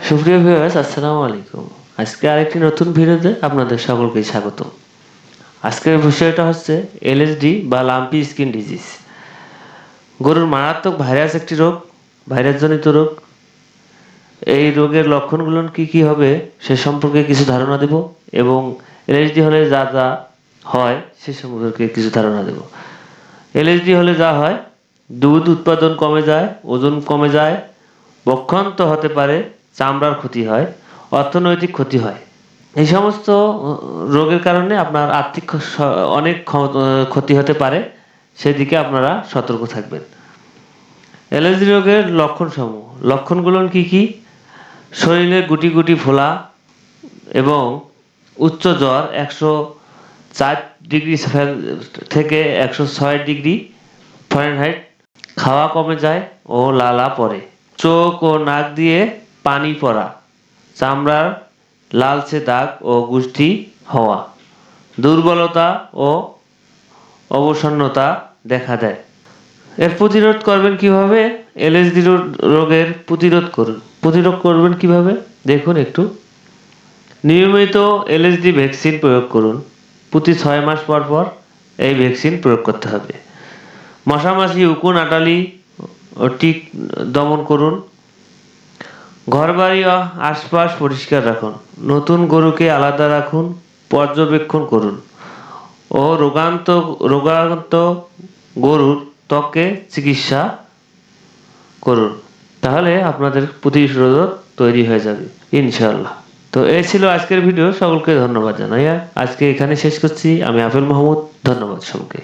সুপ্রিয় ভিউয়ার্স, আসসালামু আলাইকুম। আজকে আরেকটি নতুন ভিডিওতে আপনাদের সকলকে স্বাগত। আজকের বিষয়টা হচ্ছে এলএসডি বা লাম্পি স্কিন ডিজিজ। গরুর মারাত্মক ভাইরাস একটি রোগ, ভাইরাসজনিত রোগ। এই রোগের লক্ষণগুলো কি কি হবে সে সম্পর্কে কিছু ধারণা দেব এবং এলএসডি হলে যা যা হয় সে সম্পর্কে কিছু ধারণা দেব। এলএসডি হলে যা হয়, দুধ উৎপাদন কমে যায়, ওজন কমে যায়, বক্ষান্ত হতে পারে, চামড়ার ক্ষতি হয়, অর্থনৈতিক ক্ষতি হয়। এই সমস্ত রোগের কারণে আপনার আর্থিক অনেক ক্ষতি হতে পারে, সেদিকে আপনারা সতর্ক থাকবেন। অ্যালার্জি রোগের লক্ষণসমূহ, লক্ষণগুলো কি কি? শরীরে গুটি গুটি ফোলা এবং উচ্চ জ্বর 104 ডিগ্রি থেকে 106 ডিগ্রি ফারেনহাইট, খাওয়া কমে যায় ও লালা পড়ে, চোখ ও নাক দিয়ে পানি পড়া, চামড়ার লালচে দাগ ও গুষ্টি হওয়া, দুর্বলতা ও অবসন্নতা দেখা দেয়। এর প্রতিরোধ করবেন কিভাবে? এলএসডি রোগের প্রতিরোধ করবেন কিভাবে দেখুন একটু। নিয়মিত এলএসডি ভ্যাকসিন প্রয়োগ করুন। প্রতি 6 মাস পর পর এই ভ্যাকসিন প্রয়োগ করতে হবে। মশামাছি, উকুন, আটালি ও টিক দমন করুন। ঘরবাড়ি ও আশপাশ পরিষ্কার রাখুন। নতুন গরুকে আলাদা রাখুন, পর্যবেক্ষণ করুন ও রোগাক্রান্ত গরুর ত্বকে চিকিৎসা করুন। তাহলে আপনাদের প্রতিরোধক তৈরি হয়ে যাবে ইনশাআল্লাহ। তো এই ছিল আজকের ভিডিও। সকলকে ধন্যবাদ জানাই। আজকে এখানে শেষ করছি। আমি আফেল মাহমুদ। ধন্যবাদ সকলকে।